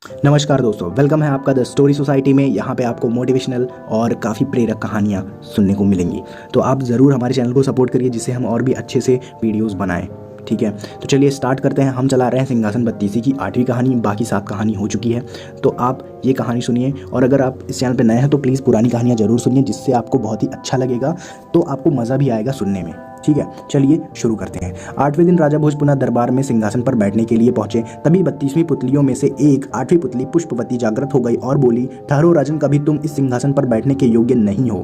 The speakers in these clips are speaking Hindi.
नमस्कार दोस्तों, वेलकम है आपका द स्टोरी सोसाइटी में। यहाँ पे आपको मोटिवेशनल और काफ़ी प्रेरक कहानियाँ सुनने को मिलेंगी। तो आप ज़रूर हमारे चैनल को सपोर्ट करिए जिससे हम और भी अच्छे से वीडियोस बनाएं। ठीक है, तो चलिए स्टार्ट करते हैं। हम चला रहे हैं सिंहासन बत्तीसी की 8वीं कहानी। बाकी 7 कहानी हो चुकी है, तो आप ये कहानी सुनिए। और अगर आप इस चैनल पर नए हैं तो प्लीज़ पुरानी कहानियाँ ज़रूर सुनिए, जिससे आपको बहुत ही अच्छा लगेगा, तो आपको मज़ा भी आएगा सुनने में। ठीक है, चलिए शुरू करते हैं। 8वें दिन राजा भोज पुनः दरबार में सिंहासन पर बैठने के लिए पहुंचे। तभी 32वीं पुतलियों में से एक 8वीं पुतली पुष्पवती जागृत हो गई और बोली, ठहरो राजन, कभी तुम इस सिंहासन पर बैठने के योग्य नहीं हो।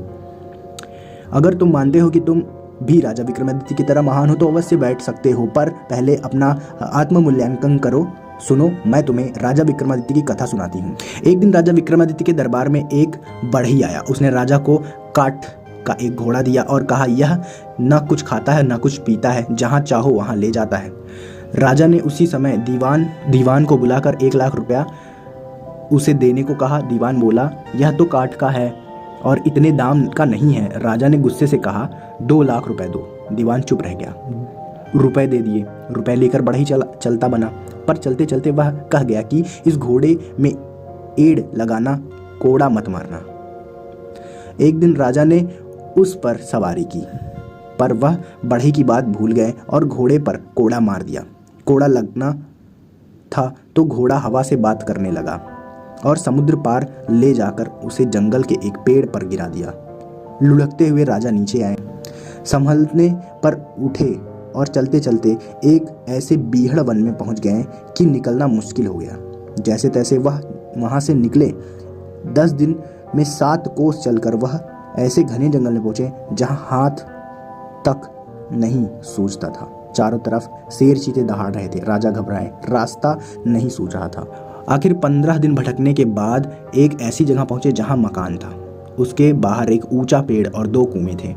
अगर तुम मानते हो कि तुम भी राजा विक्रमादित्य की तरह महान हो तो अवश्य बैठ सकते हो, पर पहले अपना आत्ममूल्यांकन करो। सुनो, मैं तुम्हें राजा विक्रमादित्य की कथा सुनाती हूँ। एक दिन राजा विक्रमादित्य के दरबार में एक बढ़ई आया। उसने राजा को काठ का एक घोड़ा दिया और कहा, यह न कुछ खाता है न कुछ पीता है, जहाँ चाहो वहाँ ले जाता है। राजा ने उसी समय दीवान को बुलाकर 1 लाख रुपया उसे देने को कहा। दीवान बोला, यह तो काठ का है और इतने दाम का नहीं है। राजा ने गुस्से से कहा, 2 लाख रुपए दो। दीवान चुप रह गया। रुपए दे दिए। रुपए लेकर बढ़ई चलता बना, पर चलते चलते वह कह गया कि इस घोड़े में एड़ लगाना, कोड़ा मत मारना। एक दिन राजा ने उस पर सवारी की, पर वह बढ़ई की बात भूल गए और घोड़े पर कोड़ा मार दिया। कोड़ा लगना था तो घोड़ा हवा से बात करने लगा और समुद्र पार ले जाकर उसे जंगल के एक पेड़ पर गिरा दिया। लुढ़कते हुए राजा नीचे आए, संभलने पर उठे और चलते चलते एक ऐसे बीहड़ वन में पहुंच गए कि निकलना मुश्किल हो गया। जैसे तैसे वह वहां से निकले। 10 दिन में 7 कोस चलकर वह ऐसे घने जंगल में पहुंचे जहां हाथ तक नहीं सूझता था। चारों तरफ शेर चीते दहाड़ रहे थे। राजा घबराए, रास्ता नहीं सूझ रहा था। आखिर 15 दिन भटकने के बाद एक ऐसी जगह पहुंचे जहां मकान था। उसके बाहर एक ऊंचा पेड़ और 2 कुएं थे।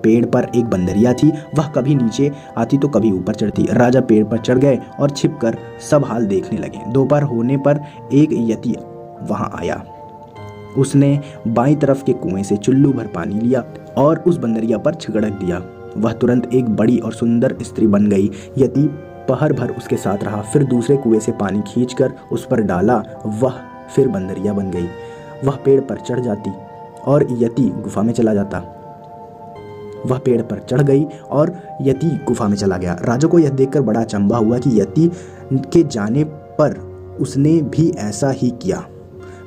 पेड़ पर एक बंदरिया थी, वह कभी नीचे आती तो कभी ऊपर चढ़ती। राजा पेड़ पर चढ़ गए और छिपकर सब हाल देखने लगे। दोपहर होने पर एक यति वहां आया। उसने बाईं तरफ के कुएं से चुल्लू भर पानी लिया और उस बंदरिया पर छिड़क दिया। वह तुरंत एक बड़ी और सुंदर स्त्री बन गई। यति पहर भर उसके साथ रहा, फिर दूसरे कुएं से पानी खींचकर उस पर डाला। वह फिर बंदरिया बन गई। वह पेड़ पर चढ़ जाती और यति गुफा में चला जाता। वह पेड़ पर चढ़ गई और यति गुफा में चला गया। राजा को यह देखकर बड़ा अचंभा हुआ कि यति के जाने पर उसने भी ऐसा ही किया।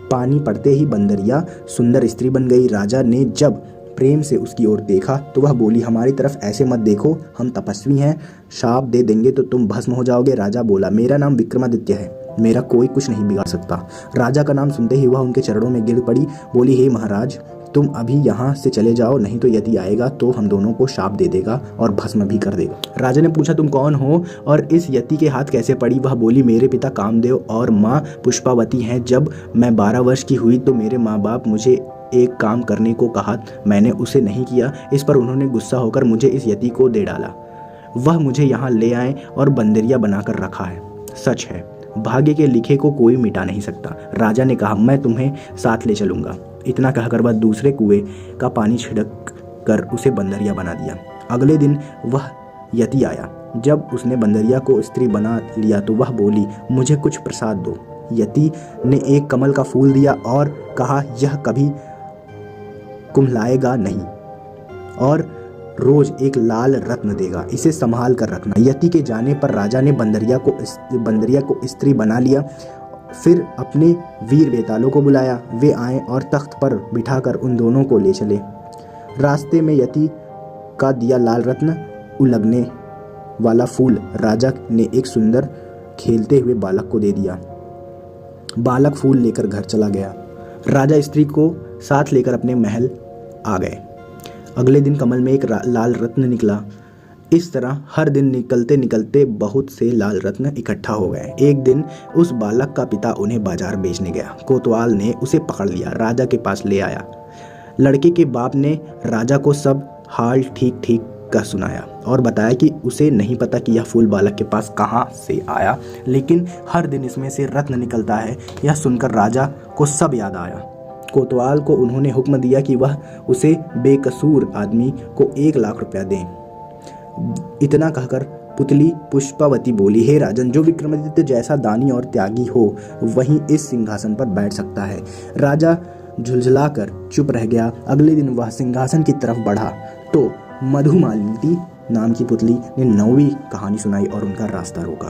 पानी पड़ते ही बंदरिया सुंदर स्त्री बन गई। राजा ने जब प्रेम से उसकी ओर देखा तो वह बोली, हमारी तरफ ऐसे मत देखो, हम तपस्वी हैं, शाप दे देंगे तो तुम भस्म हो जाओगे। राजा बोला, मेरा नाम विक्रमादित्य है, मेरा कोई कुछ नहीं बिगाड़ सकता। राजा का नाम सुनते ही वह उनके चरणों में गिर पड़ी। बोली, हे महाराज, तुम अभी यहाँ से चले जाओ, नहीं तो यति आएगा तो हम दोनों को शाप दे देगा और भस्म भी कर देगा। राजा ने पूछा, तुम कौन हो और इस यति के हाथ कैसे पड़ी? वह बोली, मेरे पिता कामदेव और माँ पुष्पावती हैं। जब मैं 12 वर्ष की हुई तो मेरे माँ बाप मुझे एक काम करने को कहा, मैंने उसे नहीं किया। इस पर उन्होंने गुस्सा होकर मुझे इस यति को दे डाला। वह मुझे यहाँ ले आए और बंदरिया बनाकर रखा है। सच है, भाग्य के लिखे को कोई मिटा नहीं सकता। राजा ने कहा, मैं तुम्हें साथ ले चलूंगा। इतना कहकर वह दूसरे कुएं का पानी छिड़क कर उसे बंदरिया बना दिया। अगले दिन वह यति आया। जब उसने बंदरिया को स्त्री बना लिया तो वह बोली, मुझे कुछ प्रसाद दो। यति ने एक कमल का फूल दिया और कहा, यह कभी कुम्हलाएगा नहीं और रोज एक लाल रत्न देगा, इसे संभाल कर रखना। यति के जाने पर राजा ने बंदरिया को स्त्री बना लिया। फिर अपने वीर बेतालों को बुलाया। वे आए और तख्त पर बिठाकर उन दोनों को ले चले। रास्ते में यति का दिया लाल रत्न उलगने वाला फूल राजा ने एक सुंदर खेलते हुए बालक को दे दिया। बालक फूल लेकर घर चला गया। राजा स्त्री को साथ लेकर अपने महल आ गए। अगले दिन कमल में एक लाल रत्न निकला। इस तरह हर दिन निकलते निकलते बहुत से लाल रत्न इकट्ठा हो गए। एक दिन उस बालक का पिता उन्हें बाजार बेचने गया। कोतवाल ने उसे पकड़ लिया, राजा के पास ले आया। लड़के के बाप ने राजा को सब हाल ठीक ठीक का सुनाया और बताया कि उसे नहीं पता कि यह फूल बालक के पास कहाँ से आया, लेकिन हर दिन इसमें से रत्न निकलता है। यह सुनकर राजा को सब याद आया। कोतवाल को उन्होंने हुक्म दिया कि वह उसे बेकसूर आदमी को 1 लाख रुपया दें। इतना कहकर पुतली पुष्पावती बोली, हे राजन, जो विक्रमादित्य जैसा दानी और त्यागी हो वहीं इस सिंहासन पर बैठ सकता है। राजा झुंझलाकर चुप रह गया। अगले दिन वह सिंहासन की तरफ बढ़ा तो मधुमालती नाम की पुतली ने 9वीं कहानी सुनाई और उनका रास्ता रोका।